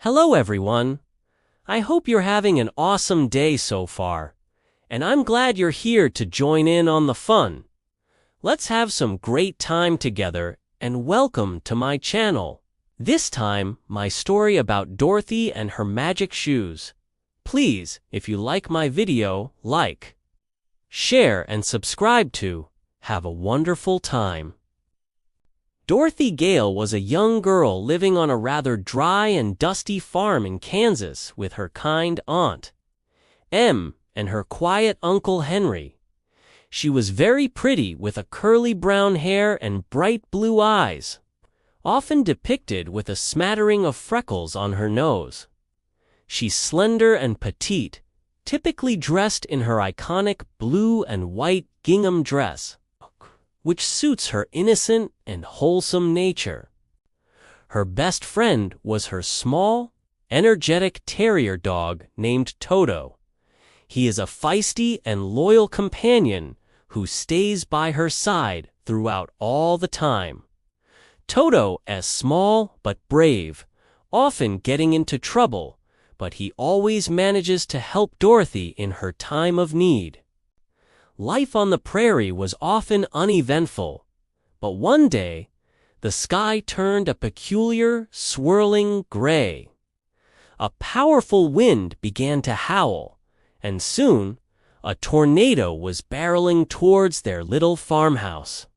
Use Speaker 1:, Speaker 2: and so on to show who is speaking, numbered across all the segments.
Speaker 1: Hello everyone. I hope you're having an awesome day so far, and I'm glad you're here to join in on the fun. Let's have some great time together and welcome to my channel. This time, my story about Dorothy and her magic shoes. Please, if you like my video, like, share, and subscribe to. Have a wonderful time. Dorothy Gale was a young girl living on a rather dry and dusty farm in Kansas with her kind aunt, Em, and her quiet Uncle Henry. She was very pretty with a curly brown hair and bright blue eyes, often depicted with a smattering of freckles on her nose. She's slender and petite, typically dressed in her iconic blue and white gingham dress, which suits her innocent and wholesome nature. Her best friend was her small, energetic terrier dog named Toto. He is a feisty and loyal companion who stays by her side throughout all the time. Toto is small but brave, often getting into trouble, but he always manages to help Dorothy in her time of need. Life on the prairie was often uneventful, but one day, the sky turned a peculiar, swirling gray. A powerful wind began to howl, and soon, a tornado was barreling towards their little farmhouse.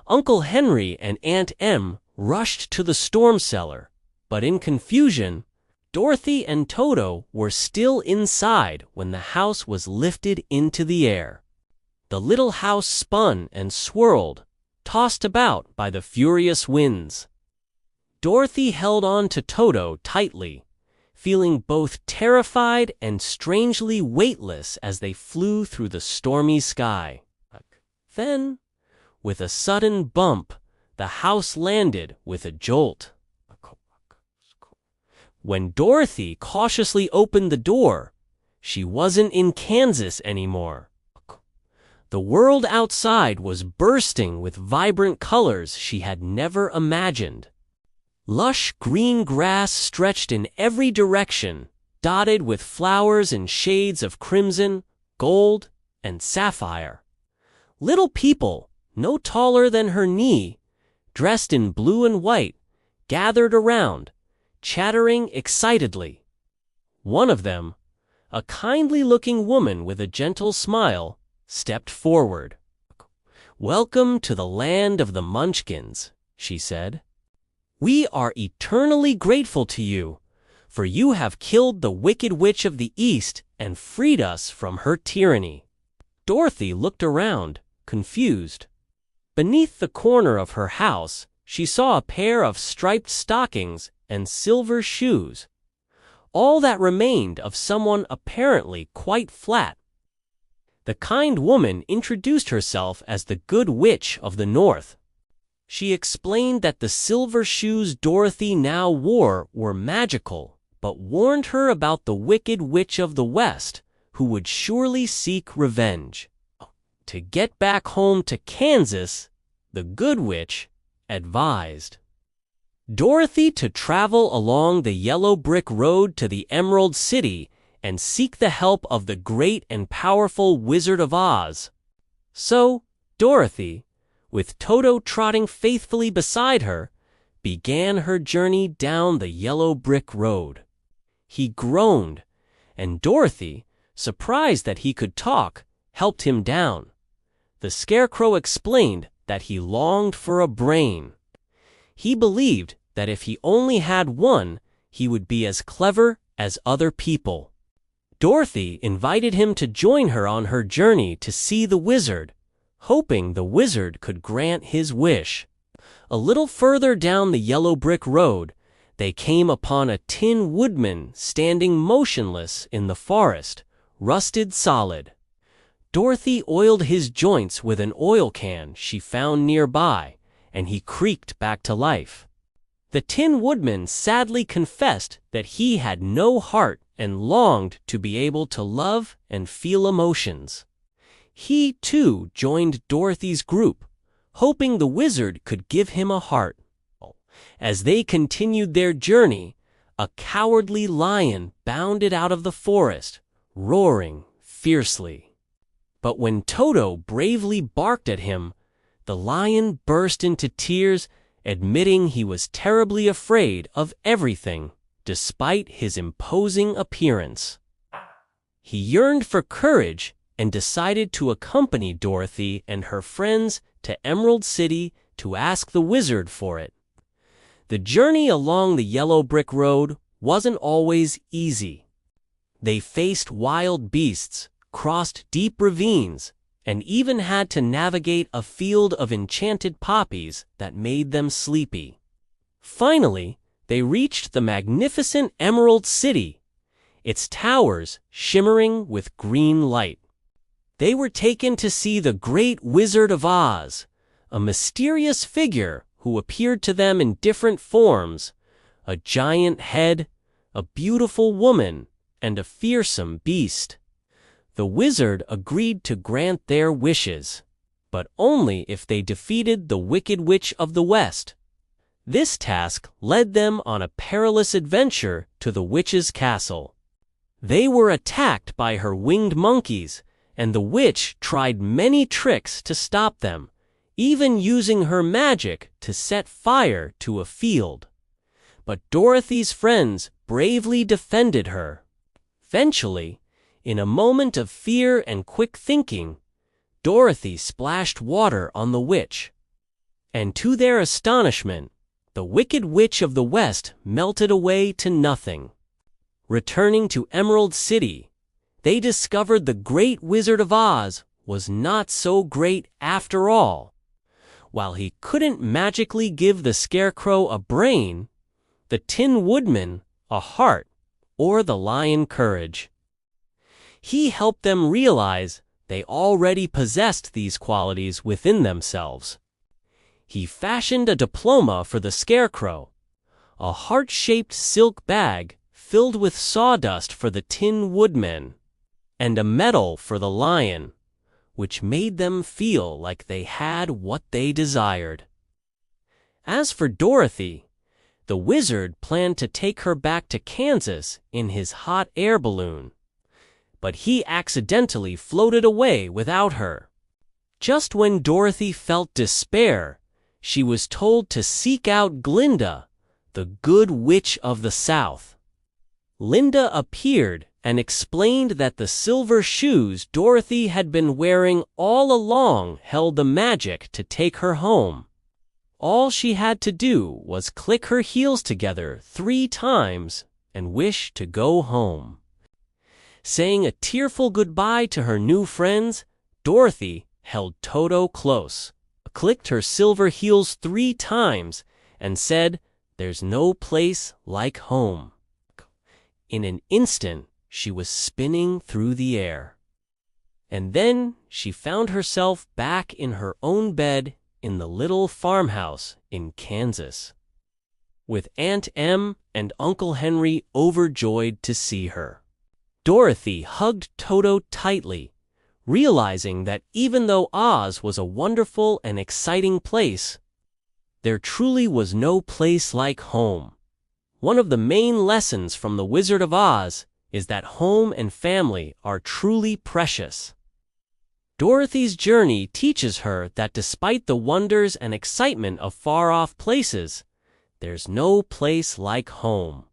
Speaker 1: Uncle Henry and Aunt Em rushed to the storm cellar, but in confusion, Dorothy and Toto were still inside when the house was lifted into the air. The little house spun and swirled, tossed about by the furious winds. Dorothy held on to Toto tightly, feeling both terrified and strangely weightless as they flew through the stormy sky. Then, with a sudden bump, the house landed with a jolt. When Dorothy cautiously opened the door, she wasn't in Kansas anymore. The world outside was bursting with vibrant colors she had never imagined. Lush green grass stretched in every direction, dotted with flowers in shades of crimson, gold, and sapphire. Little people, no taller than her knee, dressed in blue and white, gathered around, chattering excitedly. One of them, a kindly-looking woman with a gentle smile, stepped forward. "Welcome to the land of the Munchkins," she said. "We are eternally grateful to you, for you have killed the Wicked Witch of the East and freed us from her tyranny." Dorothy looked around, confused. Beneath the corner of her house, she saw a pair of striped stockings and silver shoes, all that remained of someone apparently quite flat. The kind woman introduced herself as the Good Witch of the North. She explained that the silver shoes Dorothy now wore were magical, but warned her about the Wicked Witch of the West, who would surely seek revenge. To get back home to Kansas, the Good Witch advised Dorothy to travel along the yellow brick road to the Emerald City and seek the help of the great and powerful Wizard of Oz. So, Dorothy, with Toto trotting faithfully beside her, began her journey down the yellow brick road. He groaned, and Dorothy, surprised that he could talk, helped him down. The Scarecrow explained that he longed for a brain. He believed that if he only had one, he would be as clever as other people. Dorothy invited him to join her on her journey to see the wizard, hoping the wizard could grant his wish. A little further down the yellow brick road, they came upon a Tin Woodman standing motionless in the forest, rusted solid. Dorothy oiled his joints with an oil can she found nearby, and he creaked back to life. The Tin Woodman sadly confessed that he had no heart and longed to be able to love and feel emotions. He, too, joined Dorothy's group, hoping the wizard could give him a heart. As they continued their journey, A cowardly lion bounded out of the forest, roaring fiercely. But when Toto bravely barked at him, the lion burst into tears, admitting he was terribly afraid of everything, despite his imposing appearance. He yearned for courage and decided to accompany Dorothy and her friends to Emerald City to ask the wizard for it. The journey along the yellow brick road wasn't always easy. They faced wild beasts, crossed deep ravines, and even had to navigate a field of enchanted poppies that made them sleepy. Finally, they reached the magnificent Emerald City, its towers shimmering with green light. They were taken to see the Great Wizard of Oz, a mysterious figure who appeared to them in different forms: a giant head, a beautiful woman, and a fearsome beast. The wizard agreed to grant their wishes, but only if they defeated the Wicked Witch of the West. This task led them on a perilous adventure to the witch's castle. They were attacked by her winged monkeys, and the witch tried many tricks to stop them, even using her magic to set fire to a field. But Dorothy's friends bravely defended her. Eventually, in a moment of fear and quick thinking, Dorothy splashed water on the witch. And to their astonishment, the Wicked Witch of the West melted away to nothing. Returning to Emerald City, they discovered the Great Wizard of Oz was not so great after all. While he couldn't magically give the Scarecrow a brain, the Tin Woodman a heart, or the lion courage, he helped them realize they already possessed these qualities within themselves. He fashioned a diploma for the Scarecrow, a heart-shaped silk bag filled with sawdust for the Tin Woodman, and a medal for the lion, which made them feel like they had what they desired. As for Dorothy, the wizard planned to take her back to Kansas in his hot air balloon, but he accidentally floated away without her. Just when Dorothy felt despair, she was told to seek out Glinda, the Good Witch of the South. Linda appeared and explained that the silver shoes Dorothy had been wearing all along held the magic to take her home. All she had to do was click her heels together 3 times and wish to go home. Saying a tearful goodbye to her new friends, Dorothy held Toto close, clicked her silver heels 3 times, and said, "There's no place like home." In an instant, she was spinning through the air. And then she found herself back in her own bed in the little farmhouse in Kansas, with Aunt Em and Uncle Henry overjoyed to see her. Dorothy hugged Toto tightly, realizing that even though Oz was a wonderful and exciting place, there truly was no place like home. One of the main lessons from the Wizard of Oz is that home and family are truly precious. Dorothy's journey teaches her that despite the wonders and excitement of far-off places, there's no place like home.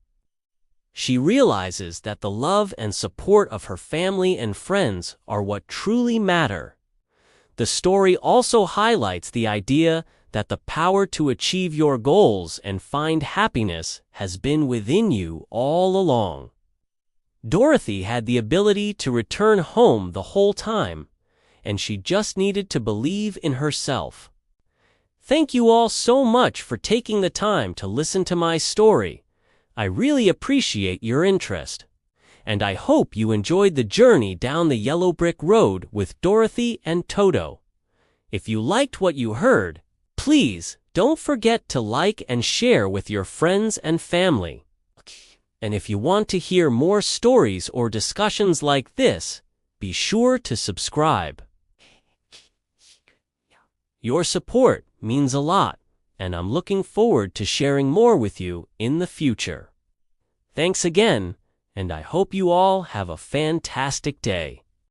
Speaker 1: She realizes that the love and support of her family and friends are what truly matter. The story also highlights the idea that the power to achieve your goals and find happiness has been within you all along. Dorothy had the ability to return home the whole time, and she just needed to believe in herself. Thank you all so much for taking the time to listen to my story. I really appreciate your interest, and I hope you enjoyed the journey down the yellow brick road with Dorothy and Toto. If you liked what you heard, please don't forget to like and share with your friends and family. And if you want to hear more stories or discussions like this, be sure to subscribe. Your support means a lot, and I'm looking forward to sharing more with you in the future. Thanks again, and I hope you all have a fantastic day.